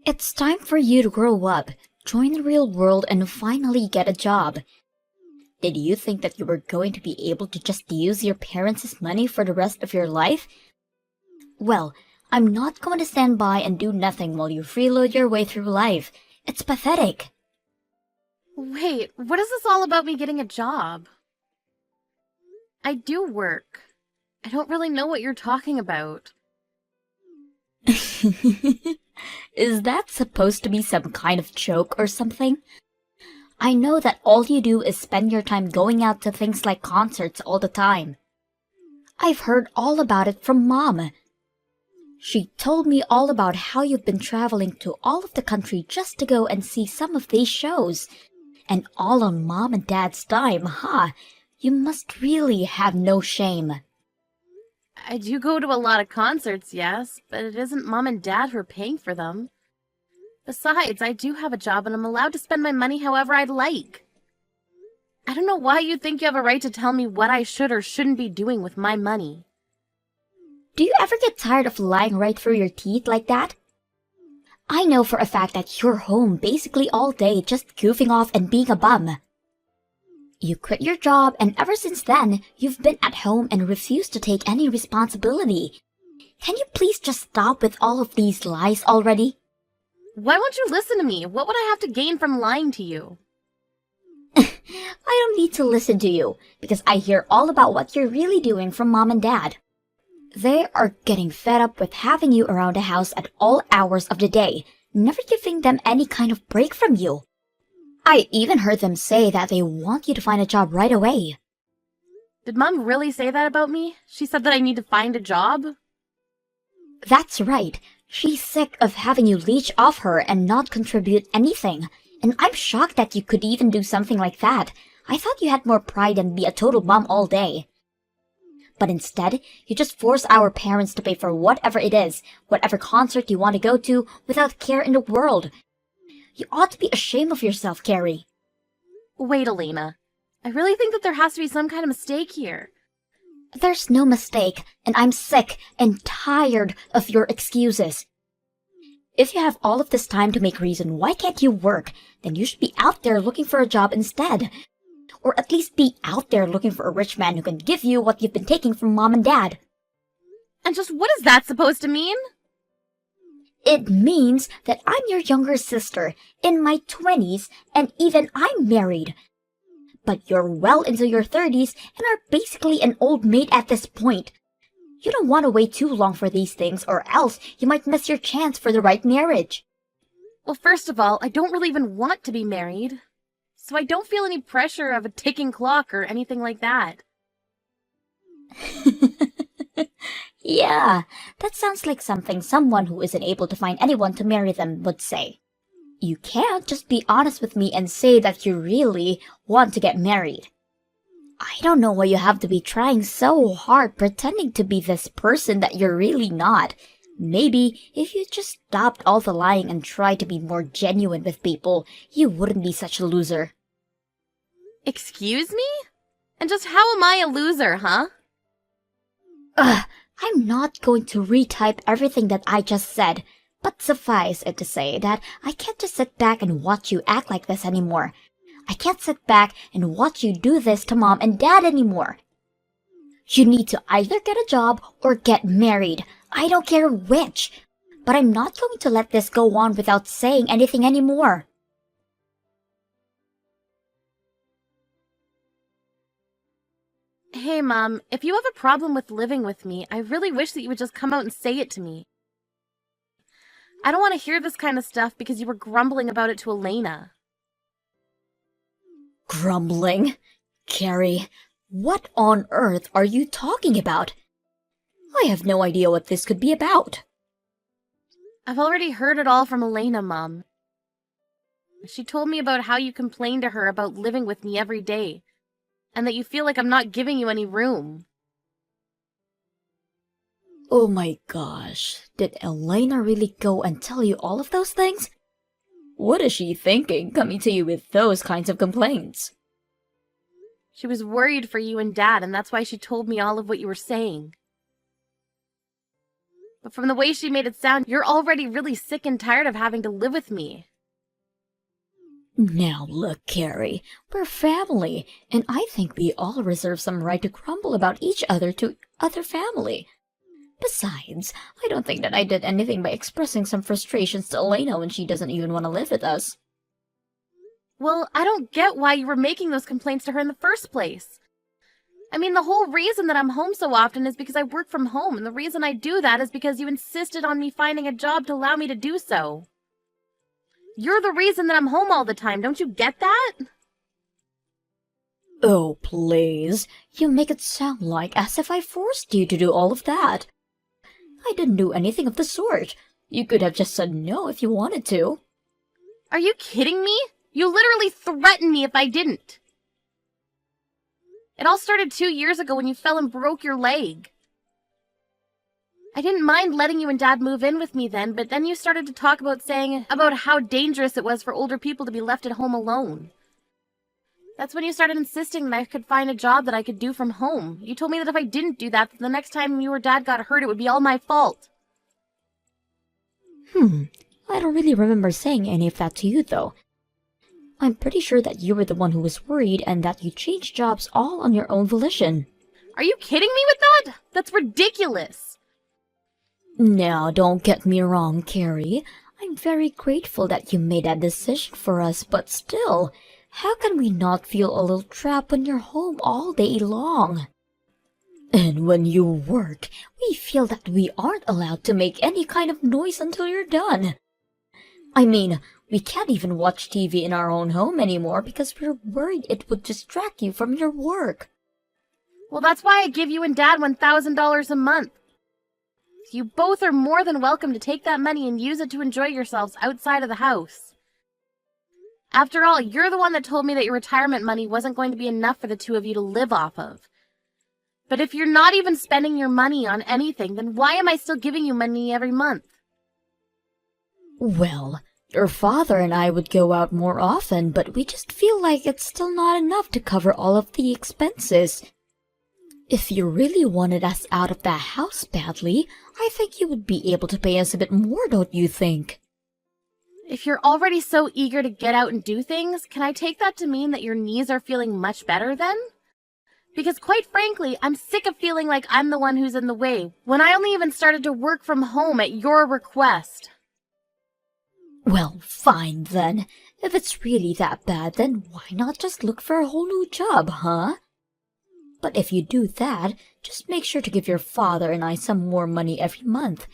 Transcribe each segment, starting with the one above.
It's time for you to grow up, join the real world, and finally get a job. Did you think that you were going to be able to just use your parents' money for the rest of your life? Well, I'm not going to stand by and do nothing while you freeload your way through life. It's pathetic. Wait, what is this all about me getting a job? I do work. I don't really know what you're talking about. Is that supposed to be some kind of joke or something? I know that all you do is spend your time going out to things like concerts all the time. I've heard all about it from Mom. She told me all about how you've been traveling to all of the country just to go and see some of these shows. And all on Mom and Dad's dime, huh? You must really have no shame. I do go to a lot of concerts, yes, but it isn't Mom and Dad who are paying for them. Besides, I do have a job and I'm allowed to spend my money however I'd like. I don't know why you think you have a right to tell me what I should or shouldn't be doing with my money. Do you ever get tired of lying right through your teeth like that? I know for a fact that you're home basically all day just goofing off and being a bum. You quit your job and ever since then, you've been at home and refused to take any responsibility. Can you please just stop with all of these lies already? Why won't you listen to me? What would I have to gain from lying to you? I don't need to listen to you, because I hear all about what you're really doing from Mom and Dad. They are getting fed up with having you around the house at all hours of the day, never giving them any kind of break from you. I even heard them say that they want you to find a job right away. Did Mom really say that about me? She said that I need to find a job? That's right. She's sick of having you leech off her and not contribute anything. And I'm shocked that you could even do something like that. I thought you had more pride than be a total bum all day. But instead, you just force our parents to pay for whatever it is, whatever concert you want to go to, without care in the world. You ought to be ashamed of yourself, Carrie. Wait, Elena. I really think that there has to be some kind of mistake here. There's no mistake, and I'm sick and tired of your excuses. If you have all of this time to make reason why can't you work, then you should be out there looking for a job instead. Or at least be out there looking for a rich man who can give you what you've been taking from Mom and Dad. And just what is that supposed to mean? It means that I'm your younger sister, in my 20s, and even I'm married. But you're well into your 30s and are basically an old maid at this point. You don't want to wait too long for these things or else you might miss your chance for the right marriage. Well, first of all, I don't really even want to be married. So I don't feel any pressure of a ticking clock or anything like that. Yeah, that sounds like something someone who isn't able to find anyone to marry them would say. You can't just be honest with me and say that you really want to get married. I don't know why you have to be trying so hard pretending to be this person that you're really not. Maybe if you just stopped all the lying and tried to be more genuine with people, you wouldn't be such a loser. Excuse me? And just how am I a loser, huh? Ugh, I'm not going to retype everything that I just said, but suffice it to say that I can't just sit back and watch you act like this anymore. I can't sit back and watch you do this to Mom and Dad anymore. You need to either get a job or get married. I don't care which. But I'm not going to let this go on without saying anything anymore. Hey, Mom, if you have a problem with living with me, I really wish that you would just come out and say it to me. I don't want to hear this kind of stuff because you were grumbling about it to Elena. Grumbling? Carrie, what on earth are you talking about? I have no idea what this could be about. I've already heard it all from Elena, Mom. She told me about how you complain to her about living with me every day, and that you feel like I'm not giving you any room. Oh my gosh, did Elena really go and tell you all of those things? What is she thinking, coming to you with those kinds of complaints? She was worried for you and Dad, and that's why she told me all of what you were saying. But from the way she made it sound, you're already really sick and tired of having to live with me. Now look, Carrie, we're family, and I think we all reserve some right to grumble about each other to other family. Besides, I don't think that I did anything by expressing some frustrations to Elena when she doesn't even want to live with us. Well, I don't get why you were making those complaints to her in the first place. I mean, the whole reason that I'm home so often is because I work from home, and the reason I do that is because you insisted on me finding a job to allow me to do so. You're the reason that I'm home all the time, don't you get that? Oh, please. You make it sound like as if I forced you to do all of that. I didn't do anything of the sort. You could have just said no if you wanted to. Are you kidding me? You literally threatened me if I didn't. It all started 2 years ago when you fell and broke your leg. I didn't mind letting you and Dad move in with me then, but then you started to talk about how dangerous it was for older people to be left at home alone. That's when you started insisting that I could find a job that I could do from home. You told me that if I didn't do that, the next time you or Dad got hurt, it would be all my fault. I don't really remember saying any of that to you, though. I'm pretty sure that you were the one who was worried and that you changed jobs all on your own volition. Are you kidding me with that? That's ridiculous. Now, don't get me wrong, Carrie. I'm very grateful that you made that decision for us, but still, how can we not feel a little trapped when you're home all day long? And when you work, we feel that we aren't allowed to make any kind of noise until you're done. I mean, we can't even watch TV in our own home anymore because we're worried it would distract you from your work. Well, that's why I give you and Dad $1,000 a month. You both are more than welcome to take that money and use it to enjoy yourselves outside of the house. After all, you're the one that told me that your retirement money wasn't going to be enough for the two of you to live off of. But if you're not even spending your money on anything, then why am I still giving you money every month? Well, your father and I would go out more often, but we just feel like it's still not enough to cover all of the expenses. If you really wanted us out of that house badly, I think you would be able to pay us a bit more, don't you think? If you're already so eager to get out and do things, can I take that to mean that your knees are feeling much better then? Because quite frankly, I'm sick of feeling like I'm the one who's in the way, when I only even started to work from home at your request. Well, fine then. If it's really that bad, then why not just look for a whole new job, huh? But if you do that, just make sure to give your father and I some more money every month.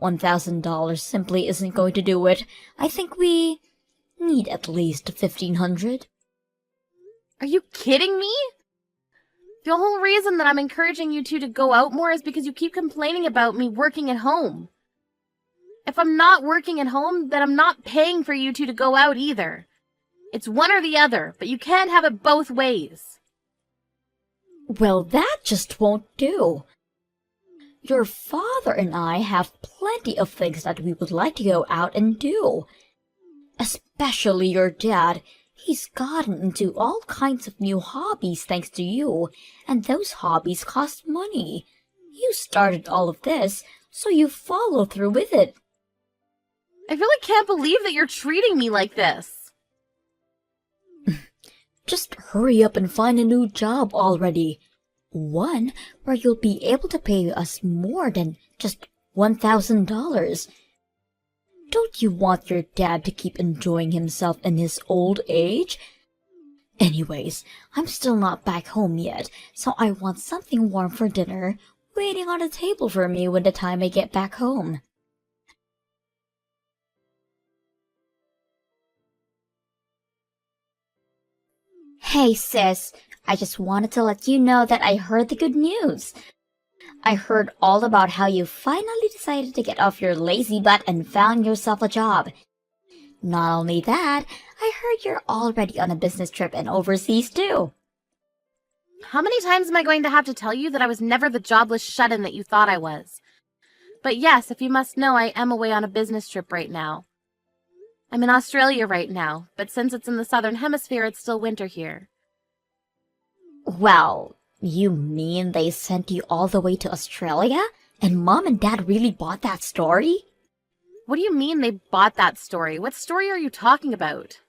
$1,000 simply isn't going to do it. I think we need at least $1,500. Are you kidding me? The whole reason that I'm encouraging you two to go out more is because you keep complaining about me working at home. If I'm not working at home, then I'm not paying for you two to go out either. It's one or the other, but you can't have it both ways. Well, that just won't do. Your father and I have plenty of things that we would like to go out and do. Especially your dad. He's gotten into all kinds of new hobbies thanks to you, and those hobbies cost money. You started all of this, so you follow through with it. I really can't believe that you're treating me like this. Just hurry up and find a new job already. One where you'll be able to pay us more than just $1,000. Don't you want your dad to keep enjoying himself in his old age? Anyways, I'm still not back home yet, so I want something warm for dinner waiting on the table for me when the time I get back home. Hey sis, I just wanted to let you know that I heard the good news. I heard all about how you finally decided to get off your lazy butt and found yourself a job. Not only that, I heard you're already on a business trip and overseas too. How many times am I going to have to tell you that I was never the jobless shut-in that you thought I was? But yes, if you must know, I am away on a business trip right now. I'm in Australia right now, but since it's in the southern hemisphere, it's still winter here. Well, you mean they sent you all the way to Australia? And Mom and Dad really bought that story? What do you mean they bought that story? What story are you talking about?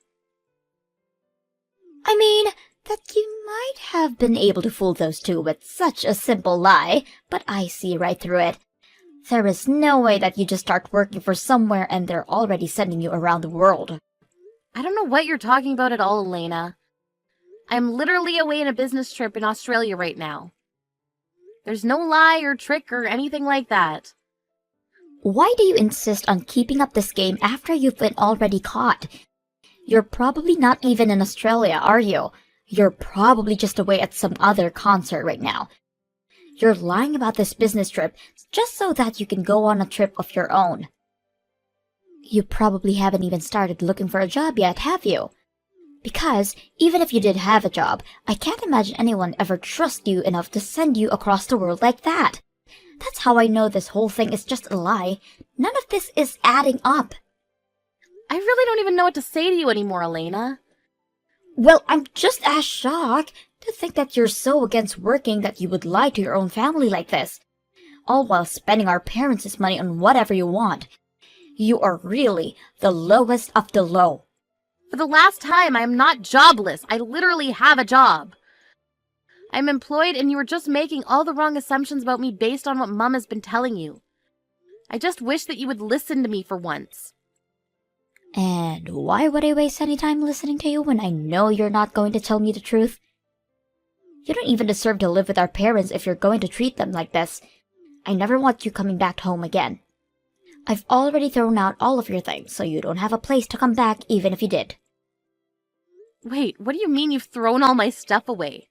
I mean, that you might have been able to fool those two with such a simple lie, but I see right through it. There is no way that you just start working for somewhere and they're already sending you around the world. I don't know what you're talking about at all, Elena. I'm literally away on a business trip in Australia right now. There's no lie or trick or anything like that. Why do you insist on keeping up this game after you've been already caught? You're probably not even in Australia, are you? You're probably just away at some other concert right now. You're lying about this business trip just so that you can go on a trip of your own. You probably haven't even started looking for a job yet, have you? Because, even if you did have a job, I can't imagine anyone ever trust you enough to send you across the world like that. That's how I know this whole thing is just a lie. None of this is adding up. I really don't even know what to say to you anymore, Elena. Well, I'm just as shocked to think that you're so against working that you would lie to your own family like this, all while spending our parents' money on whatever you want. You are really the lowest of the low. For the last time, I am not jobless. I literally have a job. I'm employed and you are just making all the wrong assumptions about me based on what Mom has been telling you. I just wish that you would listen to me for once. And why would I waste any time listening to you when I know you're not going to tell me the truth? You don't even deserve to live with our parents if you're going to treat them like this. I never want you coming back home again. I've already thrown out all of your things, so you don't have a place to come back even if you did. Wait, what do you mean you've thrown all my stuff away?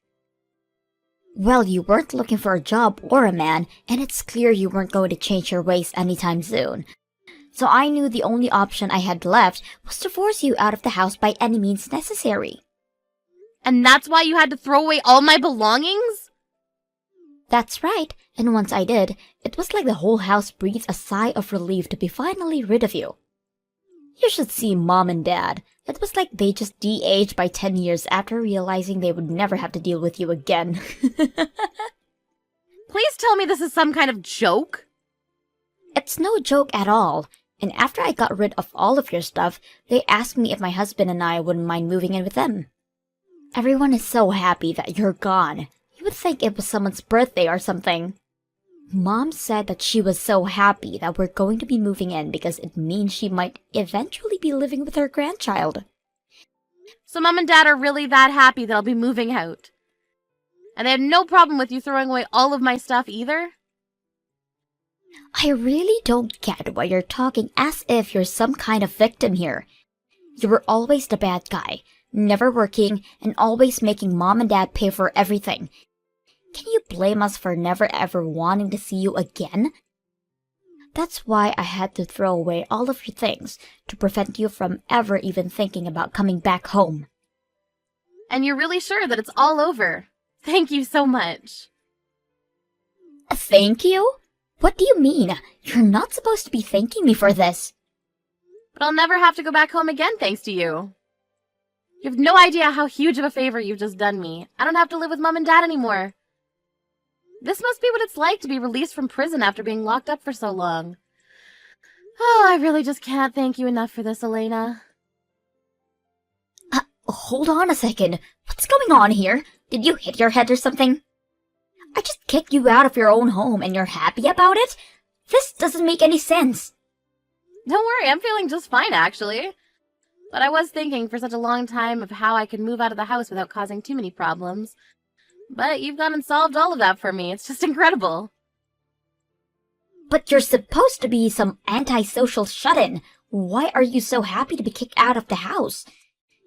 Well, you weren't looking for a job or a man, and it's clear you weren't going to change your ways anytime soon. So I knew the only option I had left was to force you out of the house by any means necessary. And that's why you had to throw away all my belongings? That's right, and once I did, it was like the whole house breathed a sigh of relief to be finally rid of you. You should see Mom and Dad. It was like they just de-aged by 10 years after realizing they would never have to deal with you again. Please tell me this is some kind of joke. It's no joke at all. And after I got rid of all of your stuff, they asked me if my husband and I wouldn't mind moving in with them. Everyone is so happy that you're gone. You would think it was someone's birthday or something. Mom said that she was so happy that we're going to be moving in because it means she might eventually be living with her grandchild. So Mom and Dad are really that happy that I'll be moving out? And they had no problem with you throwing away all of my stuff either? I really don't get why you're talking as if you're some kind of victim here. You were always the bad guy, never working, and always making Mom and Dad pay for everything. Can you blame us for never ever wanting to see you again? That's why I had to throw away all of your things, to prevent you from ever even thinking about coming back home. And you're really sure that it's all over? Thank you so much. Thank you? What do you mean? You're not supposed to be thanking me for this. But I'll never have to go back home again thanks to you. You have no idea how huge of a favor you've just done me. I don't have to live with Mom and Dad anymore. This must be what it's like to be released from prison after being locked up for so long. Oh, I really just can't thank you enough for this, Elena. Hold on a second. What's going on here? Did you hit your head or something? I just kicked you out of your own home and you're happy about it? This doesn't make any sense. Don't worry, I'm feeling just fine, actually. But I was thinking for such a long time of how I could move out of the house without causing too many problems. But you've gone and solved all of that for me. It's just incredible. But you're supposed to be some antisocial shut-in. Why are you so happy to be kicked out of the house?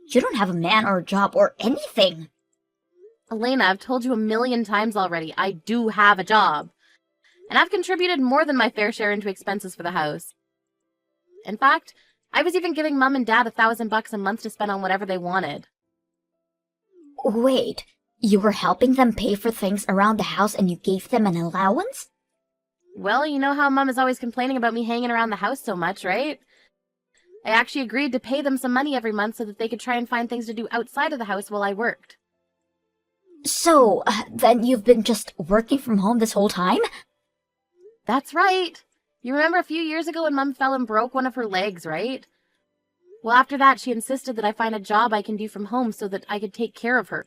You don't have a man or a job or anything. Elena, I've told you 1,000,000 times already, I do have a job. And I've contributed more than my fair share into expenses for the house. In fact, I was even giving Mom and Dad $1,000 a month to spend on whatever they wanted. Wait, you were helping them pay for things around the house and you gave them an allowance? Well, you know how Mom is always complaining about me hanging around the house so much, right? I actually agreed to pay them some money every month so that they could try and find things to do outside of the house while I worked. So, then you've been just working from home this whole time? That's right. You remember a few years ago when Mom fell and broke one of her legs, right? Well, after that, she insisted that I find a job I can do from home so that I could take care of her.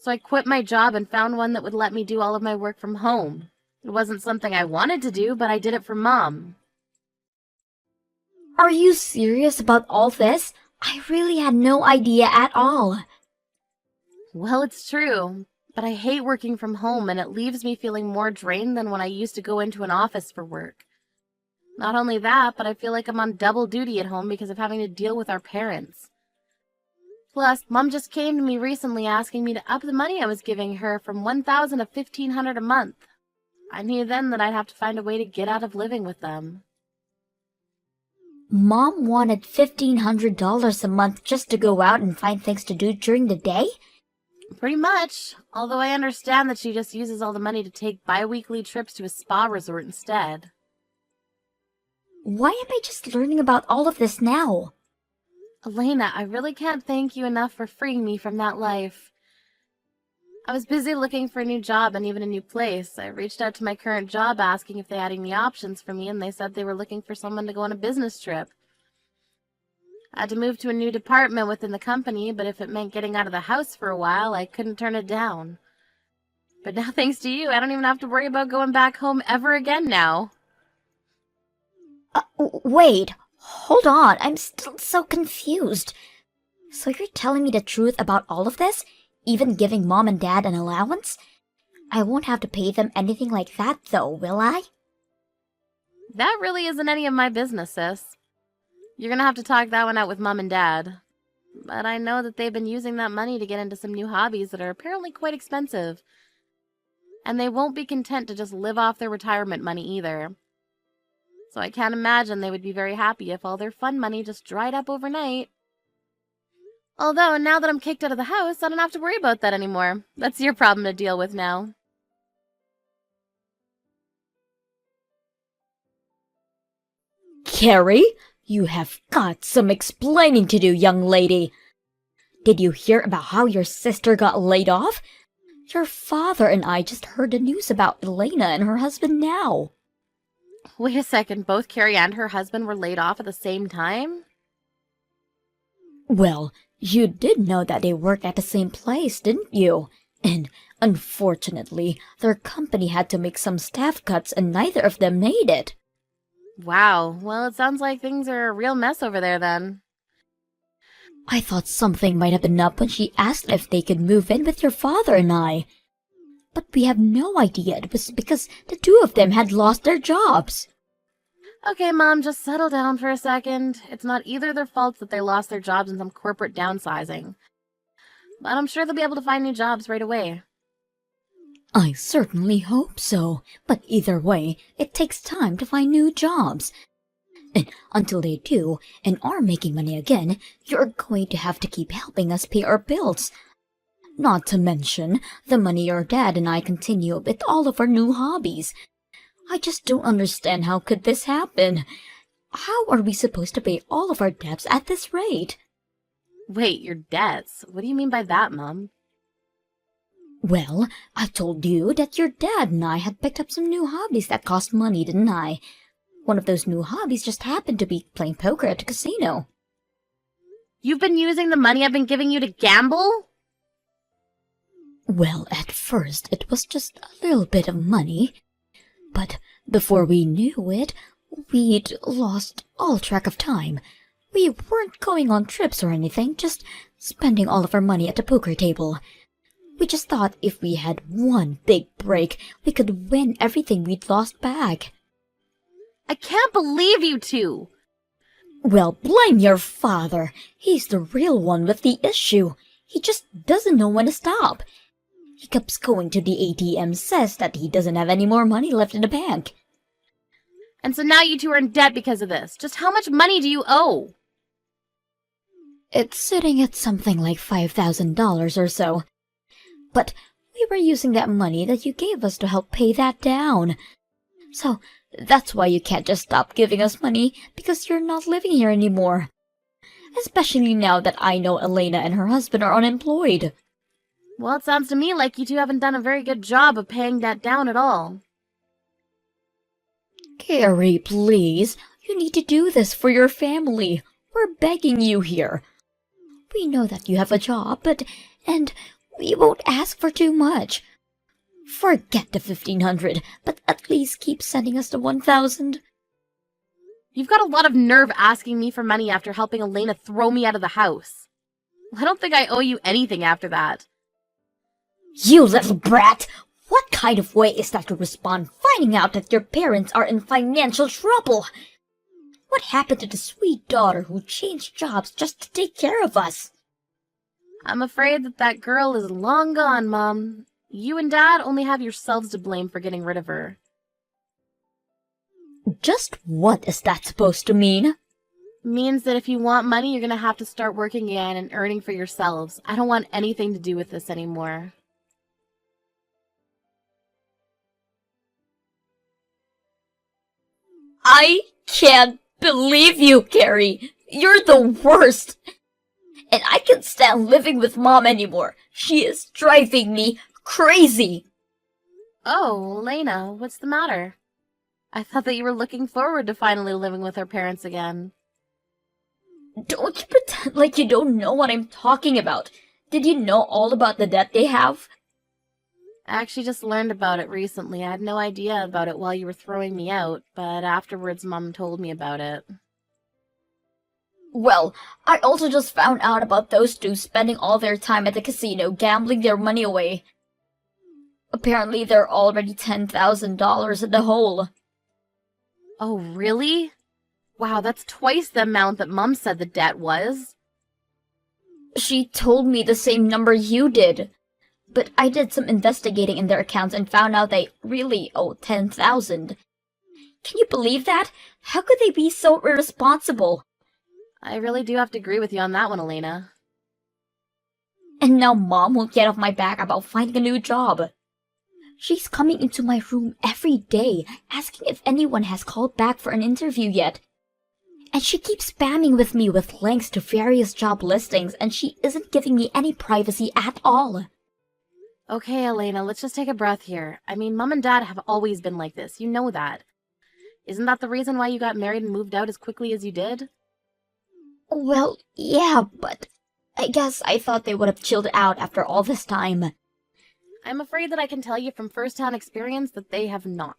So I quit my job and found one that would let me do all of my work from home. It wasn't something I wanted to do, but I did it for Mom. Are you serious about all this? I really had no idea at all. Well, it's true, but I hate working from home and it leaves me feeling more drained than when I used to go into an office for work. Not only that, but I feel like I'm on double duty at home because of having to deal with our parents. Plus, Mom just came to me recently asking me to up the money I was giving her from $1,000 to $1,500 a month. I knew then that I'd have to find a way to get out of living with them. Mom wanted $1,500 a month just to go out and find things to do during the day? Pretty much, although I understand that she just uses all the money to take bi-weekly trips to a spa resort instead. Why am I just learning about all of this now? Elena, I really can't thank you enough for freeing me from that life. I was busy looking for a new job and even a new place. I reached out to my current job asking if they had any options for me, and they said they were looking for someone to go on a business trip. I had to move to a new department within the company, but if it meant getting out of the house for a while, I couldn't turn it down. But now, thanks to you, I don't even have to worry about going back home ever again now. Wait, hold on, I'm still so confused. So you're telling me the truth about all of this? Even giving Mom and Dad an allowance? I won't have to pay them anything like that though, will I? That really isn't any of my business, sis. You're gonna have to talk that one out with Mom and Dad. But I know that they've been using that money to get into some new hobbies that are apparently quite expensive. And they won't be content to just live off their retirement money either. So I can't imagine they would be very happy if all their fun money just dried up overnight. Although, now that I'm kicked out of the house, I don't have to worry about that anymore. That's your problem to deal with now. Carrie, you have got some explaining to do, young lady. Did you hear about how your sister got laid off? Your father and I just heard the news about Elena and her husband now. Wait a second, both Carrie and her husband were laid off at the same time? Well, you did know that they worked at the same place, didn't you? And unfortunately, their company had to make some staff cuts and neither of them made it. Wow, well, it sounds like things are a real mess over there then. I thought something might have been up when she asked if they could move in with your father and I. But we have no idea it was because the two of them had lost their jobs. Okay, Mom, just settle down for a second. It's not either their fault that they lost their jobs in some corporate downsizing. But I'm sure they'll be able to find new jobs right away. I certainly hope so, but either way, it takes time to find new jobs. And until they do, and are making money again, you're going to have to keep helping us pay our bills. Not to mention the money your dad and I continue with all of our new hobbies. I just don't understand how could this happen. How are we supposed to pay all of our debts at this rate? Wait, your debts? What do you mean by that, Mom? Well, I told you that your dad and I had picked up some new hobbies that cost money, didn't I? One of those new hobbies just happened to be playing poker at a casino. You've been using the money I've been giving you to gamble? Well, at first it was just a little bit of money. But before we knew it, we'd lost all track of time. We weren't going on trips or anything, just spending all of our money at the poker table. We just thought if we had one big break, we could win everything we'd lost back. I can't believe you two! Well, blame your father. He's the real one with the issue. He just doesn't know when to stop. He keeps going to the ATM, says that he doesn't have any more money left in the bank. And so now you two are in debt because of this. Just how much money do you owe? It's sitting at something like $5,000 or so. But we were using that money that you gave us to help pay that down. So that's why you can't just stop giving us money, because you're not living here anymore. Especially now that I know Elena and her husband are unemployed. Well, it sounds to me like you two haven't done a very good job of paying that down at all. Carrie, please. You need to do this for your family. We're begging you here. We know that you have a job, and we won't ask for too much. Forget the 1,500, but at least keep sending us the 1,000. You've got a lot of nerve asking me for money after helping Elena throw me out of the house. I don't think I owe you anything after that. You little brat! What kind of way is that to respond finding out that your parents are in financial trouble? What happened to the sweet daughter who changed jobs just to take care of us? I'm afraid that girl is long gone, Mom. You and Dad only have yourselves to blame for getting rid of her. Just what is that supposed to mean? Means that if you want money, you're gonna have to start working again and earning for yourselves. I don't want anything to do with this anymore. I can't believe you, Carrie. You're the worst. And I can't stand living with Mom anymore. She is driving me crazy. Oh, Elena, what's the matter? I thought that you were looking forward to finally living with her parents again. Don't you pretend like you don't know what I'm talking about. Did you know all about the debt they have? I actually just learned about it recently. I had no idea about it while you were throwing me out, but afterwards Mom told me about it. Well, I also just found out about those two spending all their time at the casino gambling their money away. Apparently they're already $10,000 in the hole. Oh, really? Wow, that's twice the amount that Mom said the debt was. She told me the same number you did. But I did some investigating in their accounts and found out they really owe $10,000. Can you believe that? How could they be so irresponsible? I really do have to agree with you on that one, Elena. And now Mom won't get off my back about finding a new job. She's coming into my room every day, asking if anyone has called back for an interview yet. And she keeps spamming with me with links to various job listings, and she isn't giving me any privacy at all. Okay, Elena, let's just take a breath here. I mean, Mom and Dad have always been like this. You know that. Isn't that the reason why you got married and moved out as quickly as you did? Well, yeah, but I guess I thought they would have chilled out after all this time. I'm afraid that I can tell you from first-hand experience that they have not.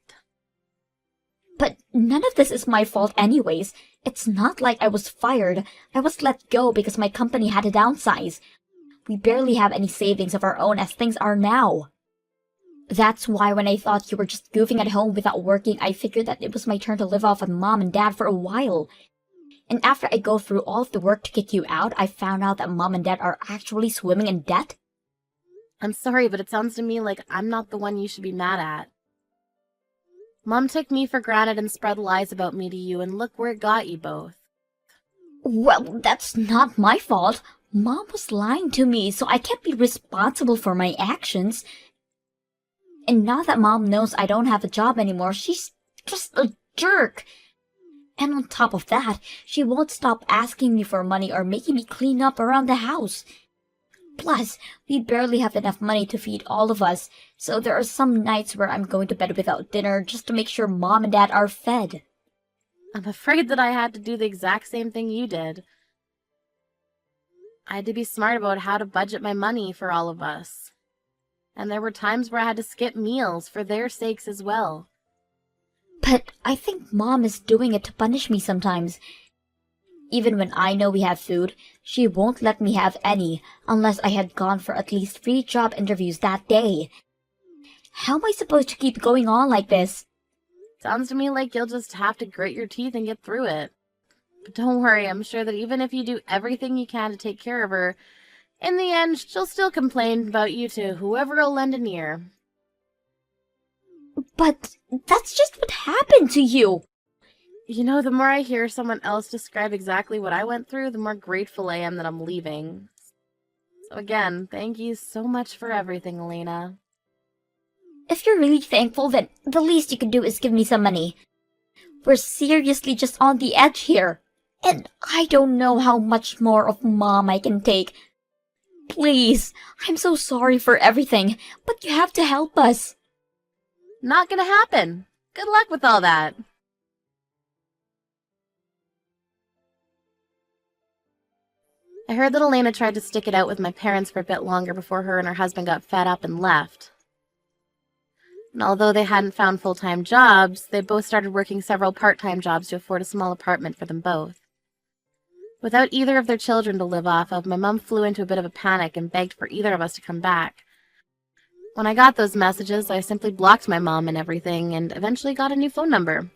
But none of this is my fault anyways. It's not like I was fired. I was let go because my company had to downsize. We barely have any savings of our own as things are now. That's why when I thought you were just goofing at home without working, I figured that it was my turn to live off of Mom and Dad for a while. And after I go through all of the work to kick you out, I found out that Mom and Dad are actually swimming in debt. I'm sorry, but it sounds to me like I'm not the one you should be mad at. Mom took me for granted and spread lies about me to you, and look where it got you both. Well, that's not my fault. Mom was lying to me, so I can't be responsible for my actions. And now that Mom knows I don't have a job anymore, she's just a jerk. And on top of that, she won't stop asking me for money or making me clean up around the house. Plus, we barely have enough money to feed all of us, so there are some nights where I'm going to bed without dinner just to make sure Mom and Dad are fed. I'm afraid that I had to do the exact same thing you did. I had to be smart about how to budget my money for all of us. And there were times where I had to skip meals for their sakes as well. But I think Mom is doing it to punish me sometimes. Even when I know we have food, she won't let me have any unless I had gone for at least 3 job interviews that day. How am I supposed to keep going on like this? Sounds to me like you'll just have to grit your teeth and get through it. But don't worry, I'm sure that even if you do everything you can to take care of her, in the end, she'll still complain about you to whoever'll lend an ear. But that's just what happened to you. You know, the more I hear someone else describe exactly what I went through, the more grateful I am that I'm leaving. So again, thank you so much for everything, Elena. If you're really thankful, then the least you can do is give me some money. We're seriously just on the edge here. And I don't know how much more of Mom I can take. Please, I'm so sorry for everything, but you have to help us. Not gonna happen. Good luck with all that. I heard that Elena tried to stick it out with my parents for a bit longer before her and her husband got fed up and left. And although they hadn't found full-time jobs, they both started working several part-time jobs to afford a small apartment for them both. Without either of their children to live off of, my mom flew into a bit of a panic and begged for either of us to come back. When I got those messages, I simply blocked my mom and everything and eventually got a new phone number.